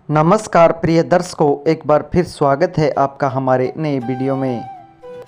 नमस्कार प्रिय दर्शकों, एक बार फिर स्वागत है आपका हमारे नए वीडियो में।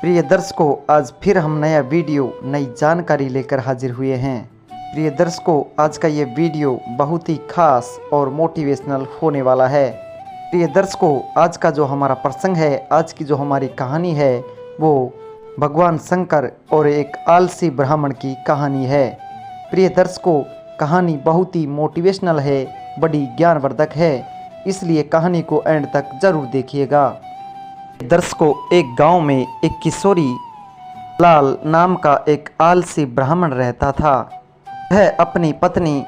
प्रिय दर्शकों, आज फिर हम नया वीडियो नई जानकारी लेकर हाजिर हुए हैं। प्रिय दर्शकों, आज का ये वीडियो बहुत ही खास और मोटिवेशनल होने वाला है। प्रिय दर्शकों, आज का जो हमारा प्रसंग है, आज की जो हमारी कहानी है, वो भगवान शंकर और एक आलसी ब्राह्मण की कहानी है। प्रिय दर्शकों, कहानी बहुत ही मोटिवेशनल है, बड़ी ज्ञानवर्धक है, इसलिए कहानी को एंड तक जरूर देखिएगा। दर्शकों, एक गांव में एक किशोरी लाल नाम का एक आलसी ब्राह्मण रहता था। वह अपनी पत्नी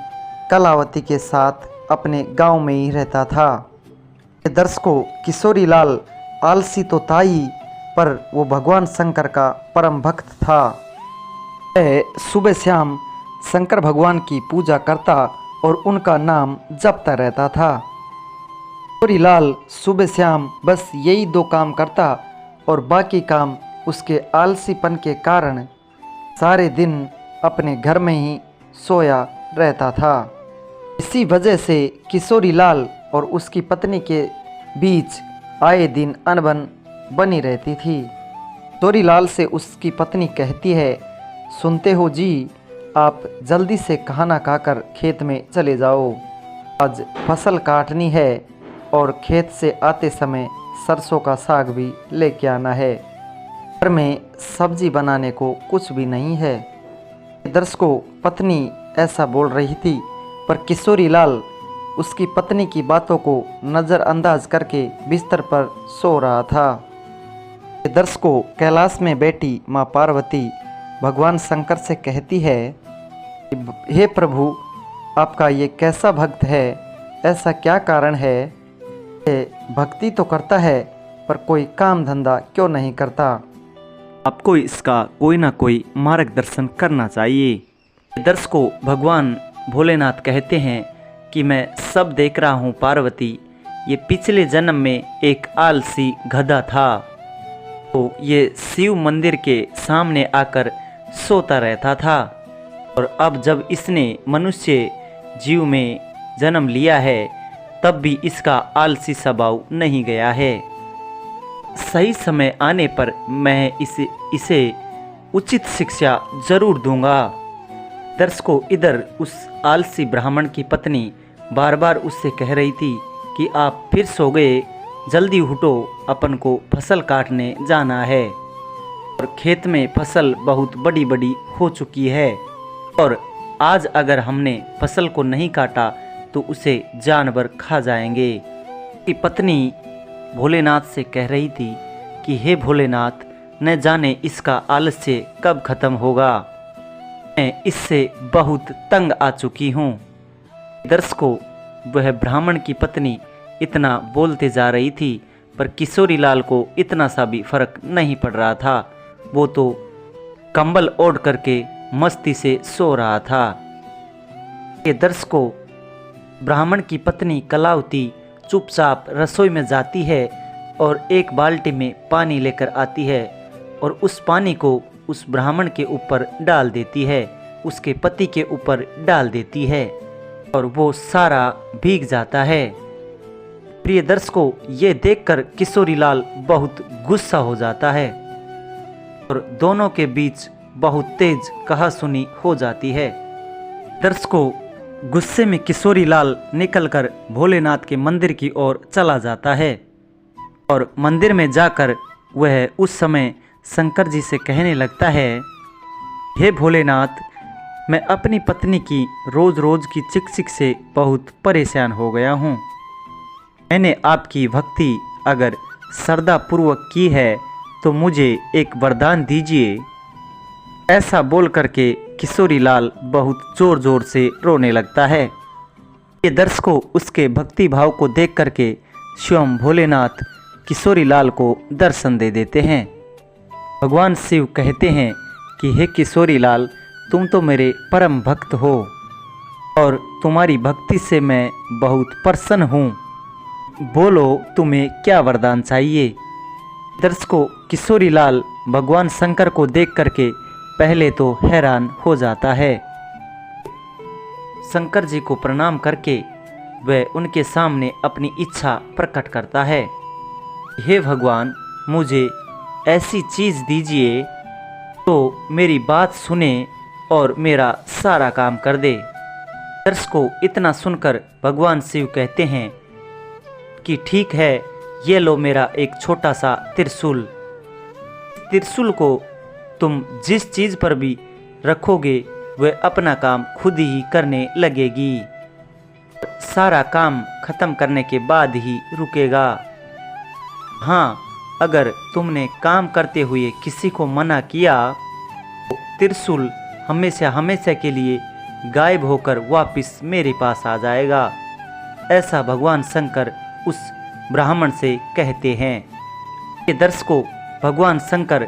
कलावती के साथ अपने गांव में ही रहता था। दर्शकों, किशोरी लाल आलसी तो था ही, पर वो भगवान शंकर का परम भक्त था। वह सुबह शाम शंकर भगवान की पूजा करता और उनका नाम जपता रहता था। किशोरी लाल सुबह शाम बस यही दो काम करता और बाकी काम उसके आलसीपन के कारण सारे दिन अपने घर में ही सोया रहता था। इसी वजह से किशोरी लाल और उसकी पत्नी के बीच आए दिन अनबन बनी रहती थी। किशोरी लाल से उसकी पत्नी कहती है, सुनते हो जी, आप जल्दी से खाना खाकर खेत में चले जाओ, आज फसल काटनी है और खेत से आते समय सरसों का साग भी लेके आना है। घर में सब्जी बनाने को कुछ भी नहीं है। दर्शकों, पत्नी ऐसा बोल रही थी, पर किशोरी लाल उसकी पत्नी की बातों को नज़रअंदाज करके बिस्तर पर सो रहा था। दर्शकों, कैलाश में बैठी माँ पार्वती भगवान शंकर से कहती है, हे प्रभु, आपका ये कैसा भक्त है, ऐसा क्या कारण है? भक्ति तो करता है पर कोई काम धंधा क्यों नहीं करता? आपको इसका कोई ना कोई मार्गदर्शन करना चाहिए। दर्शकों, भगवान भोलेनाथ कहते हैं कि मैं सब देख रहा हूँ पार्वती, ये पिछले जन्म में एक आलसी गधा था, तो ये शिव मंदिर के सामने आकर सोता रहता था, और अब जब इसने मनुष्य जीव में जन्म लिया है तब भी इसका आलसी स्वभाव नहीं गया है। सही समय आने पर मैं इसे उचित शिक्षा जरूर दूंगा। दर्शकों, इधर उस आलसी ब्राह्मण की पत्नी बार बार उससे कह रही थी कि आप फिर सो गए, जल्दी उठो, अपन को फसल काटने जाना है, और खेत में फसल बहुत बड़ी बड़ी हो चुकी है, और आज अगर हमने फसल को नहीं काटा तो उसे जानवर खा जाएंगे। कि पत्नी भोलेनाथ से कह रही थी कि हे भोलेनाथ, न जाने इसका आलस्य कब खत्म होगा, मैं इससे बहुत तंग आ चुकी हूँ। दर्शकों, वह ब्राह्मण की पत्नी इतना बोलते जा रही थी, पर किशोरी लाल को इतना सा भी फर्क नहीं पड़ रहा था। वो तो कंबल ओढ़ करके मस्ती से सो रहा था। ये दर्शकों, ब्राह्मण की पत्नी कलावती चुपचाप रसोई में जाती है और एक बाल्टी में पानी लेकर आती है, और उस पानी को उस ब्राह्मण के ऊपर डाल देती है, उसके पति के ऊपर डाल देती है, और वो सारा भीग जाता है। प्रिय दर्शकों, ये देखकर किशोरी लाल बहुत गुस्सा हो जाता है और दोनों के बीच बहुत तेज कहासुनी हो जाती है। दर्शकों, गुस्से में किशोरी लाल निकलकर भोलेनाथ के मंदिर की ओर चला जाता है, और मंदिर में जाकर वह उस समय शंकर जी से कहने लगता है, हे भोलेनाथ, मैं अपनी पत्नी की रोज रोज की चिक से बहुत परेशान हो गया हूँ। मैंने आपकी भक्ति अगर श्रद्धापूर्वक की है तो मुझे एक वरदान दीजिए। ऐसा बोल करके किशोरी लाल बहुत जोर जोर से रोने लगता है। ये दर्शकों, उसके भक्ति भाव को देख करके स्वयं भोलेनाथ किशोरी लाल को दर्शन दे देते हैं। भगवान शिव कहते हैं कि हे किशोरी लाल, तुम तो मेरे परम भक्त हो और तुम्हारी भक्ति से मैं बहुत प्रसन्न हूँ, बोलो तुम्हें क्या वरदान चाहिए। दर्शकों, किशोरी लाल भगवान शंकर को देख करके पहले तो हैरान हो जाता है। शंकर जी को प्रणाम करके वह उनके सामने अपनी इच्छा प्रकट करता है। हे भगवान, मुझे ऐसी चीज़ दीजिए तो मेरी बात सुने और मेरा सारा काम कर दे। दर्श को इतना सुनकर भगवान शिव कहते हैं कि ठीक है, ये लो मेरा एक छोटा सा त्रिशूल। त्रिशूल को तुम जिस चीज़ पर भी रखोगे वह अपना काम खुद ही करने लगेगी। सारा काम खत्म करने के बाद ही रुकेगा। हाँ, अगर तुमने काम करते हुए किसी को मना किया तो त्रिशूल हमेशा हमेशा के लिए गायब होकर वापस मेरे पास आ जाएगा। ऐसा भगवान शंकर उस ब्राह्मण से कहते हैं। ये दर्श को भगवान शंकर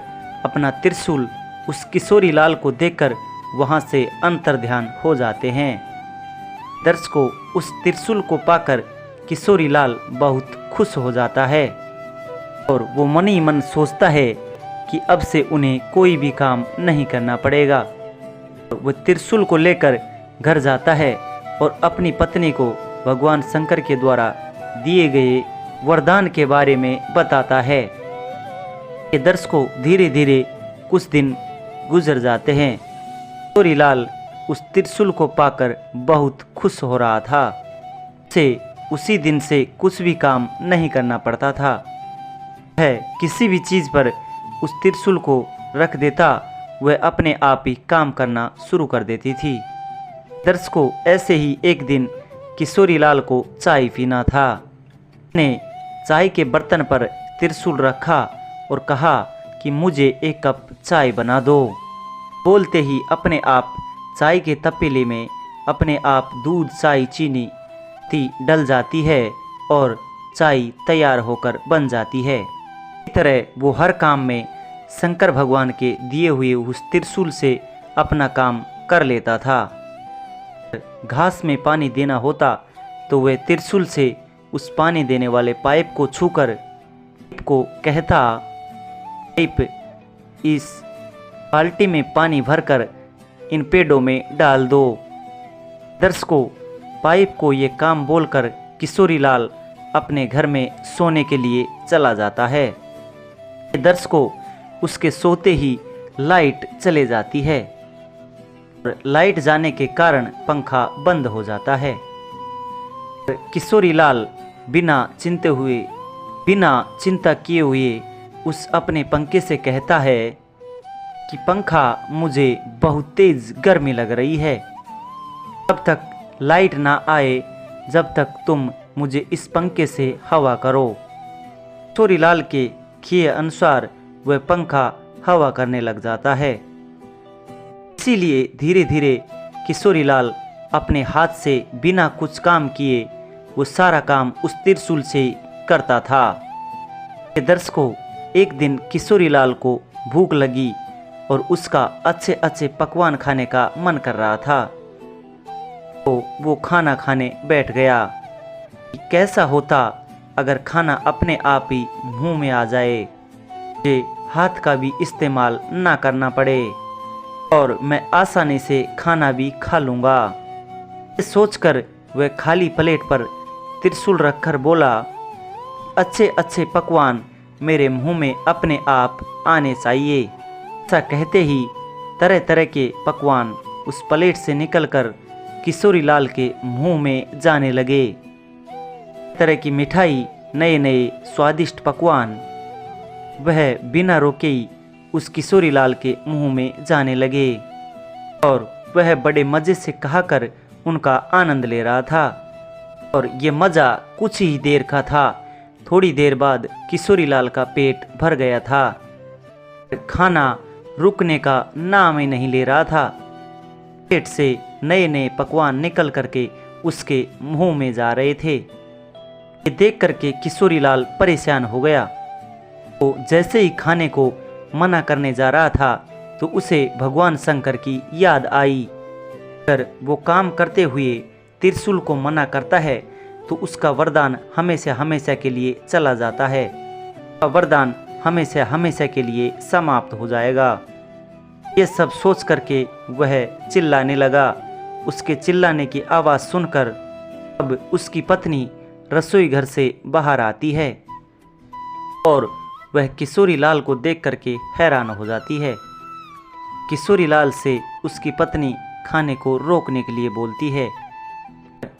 अपना त्रिशूल उस किशोरी लाल को देखकर वहाँ से अंतर्ध्यान हो जाते हैं। दर्श को उस त्रिशूल को पाकर किशोरी लाल बहुत खुश हो जाता है और वो मन ही मन सोचता है कि अब से उन्हें कोई भी काम नहीं करना पड़ेगा। वो त्रिशूल को लेकर घर जाता है और अपनी पत्नी को भगवान शंकर के द्वारा दिए गए वरदान के बारे में बताता है। ये दर्श को धीरे धीरे कुछ दिन गुजर जाते हैं। किशोरी लाल उस त्रिशूल को पाकर बहुत खुश हो रहा था। उसे उसी दिन से कुछ भी काम नहीं करना पड़ता था। वह किसी भी चीज़ पर उस त्रिशूल को रख देता, वह अपने आप ही काम करना शुरू कर देती थी। दर्श को ऐसे ही एक दिन किशोरी लाल को चाय पीना था। उसने चाय के बर्तन पर त्रिशूल रखा और कहा कि मुझे एक कप चाय बना दो। बोलते ही अपने आप चाय के तपेले में अपने आप दूध, चाय, चीनी डल जाती है और चाय तैयार होकर बन जाती है। इस तरह वो हर काम में शंकर भगवान के दिए हुए उस त्रिशूल से अपना काम कर लेता था। घास में पानी देना होता तो वह त्रिशूल से उस पानी देने वाले पाइप को छूकर पाइप को कहता, पाइप इस बाल्टी में पानी भरकर इन पेड़ों में डाल दो। दर्श को पाइप को ये काम बोलकर किशोरी लाल अपने घर में सोने के लिए चला जाता है। दर्श को उसके सोते ही लाइट चले जाती है और लाइट जाने के कारण पंखा बंद हो जाता है। किशोरी लाल बिना चिंता किए हुए उस अपने पंखे से कहता है कि पंखा, मुझे बहुत तेज गर्मी लग रही है। तब तक लाइट ना आए जब तक तुम मुझे इस पंखे से हवा करो। किशोरी लाल के किए अनुसार वह पंखा हवा करने लग जाता है। इसीलिए धीरे धीरे किशोरी लाल अपने हाथ से बिना कुछ काम किए वो सारा काम उस त्रिशूल से करता था। दर्श को एक दिन किशोरी लाल को भूख लगी और उसका अच्छे अच्छे पकवान खाने का मन कर रहा था, तो वो खाना खाने बैठ गया। कैसा होता अगर खाना अपने आप ही मुंह में आ जाए, मुझे हाथ का भी इस्तेमाल ना करना पड़े और मैं आसानी से खाना भी खा लूँगा। ये सोचकर वह खाली प्लेट पर त्रिशूल रखकर बोला, अच्छे अच्छे पकवान मेरे मुंह में अपने आप आने चाहिए। ऐसा कहते ही तरह तरह के पकवान उस प्लेट से निकलकर किशोरी लाल के मुंह में जाने लगे। तरह की मिठाई, नए नए स्वादिष्ट पकवान वह बिना रोके ही उस किशोरी लाल के मुंह में जाने लगे और वह बड़े मज़े से खाकर उनका आनंद ले रहा था। और ये मज़ा कुछ ही देर का था। थोड़ी देर बाद किशोरी लाल का पेट भर गया था। खाना रुकने का नाम ही नहीं ले रहा था। पेट से नए नए पकवान निकल करके उसके मुंह में जा रहे थे। ये देख करके किशोरी लाल परेशान हो गया। वो जैसे ही खाने को मना करने जा रहा था तो उसे भगवान शंकर की याद आई। अगर वो काम करते हुए त्रिशूल को मना करता है तो उसका वरदान हमेशा हमेशा के लिए चला जाता है, वरदान हमेशा हमेशा के लिए समाप्त हो जाएगा। ये सब सोच करके वह चिल्लाने लगा। उसके चिल्लाने की आवाज़ सुनकर अब उसकी पत्नी रसोई घर से बाहर आती है और वह किशोरी लाल को देख करके हैरान हो जाती है। किशोरी लाल से उसकी पत्नी खाने को रोकने के लिए बोलती है।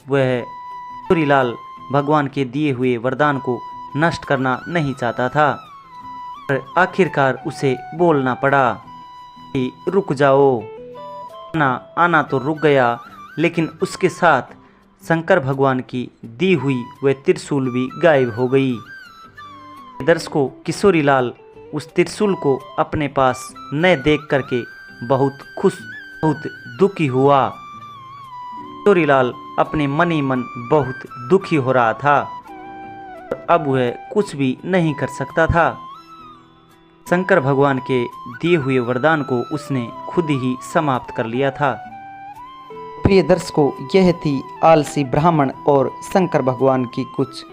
वह किशोरी लाल भगवान के दिए हुए वरदान को नष्ट करना नहीं चाहता था, पर आखिरकार उसे बोलना पड़ा कि रुक जाओ। आना तो रुक गया, लेकिन उसके साथ शंकर भगवान की दी हुई वह त्रिशूल भी गायब हो गई। दर्शकों, किशोरी लाल उस त्रिशूल को अपने पास न देख करके बहुत खुश, बहुत दुखी हुआ। किशोरी लाल अपने मन ही मन बहुत दुखी हो रहा था। अब वह कुछ भी नहीं कर सकता था। शंकर भगवान के दिए हुए वरदान को उसने खुद ही समाप्त कर लिया था। प्रिय दर्शकों, यह थी आलसी ब्राह्मण और शंकर भगवान की कुछ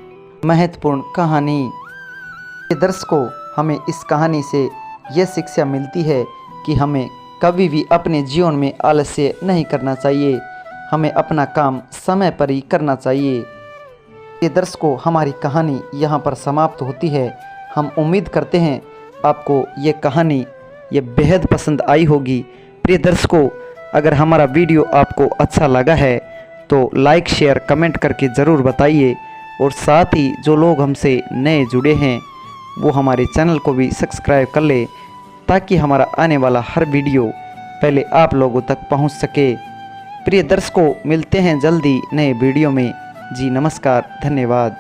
महत्वपूर्ण कहानी। प्रिय दर्शकों, हमें इस कहानी से यह शिक्षा मिलती है कि हमें कभी भी अपने जीवन में आलस्य नहीं करना चाहिए। हमें अपना काम समय पर ही करना चाहिए। प्रिय दर्शकों, हमारी कहानी यहाँ पर समाप्त होती है। हम उम्मीद करते हैं आपको ये कहानी ये बेहद पसंद आई होगी। प्रिय दर्शकों, अगर हमारा वीडियो आपको अच्छा लगा है तो लाइक शेयर कमेंट करके ज़रूर बताइए, और साथ ही जो लोग हमसे नए जुड़े हैं वो हमारे चैनल को भी सब्सक्राइब कर ले, ताकि हमारा आने वाला हर वीडियो पहले आप लोगों तक पहुंच सके। प्रिय दर्शकों, मिलते हैं जल्दी नए वीडियो में। जी नमस्कार, धन्यवाद।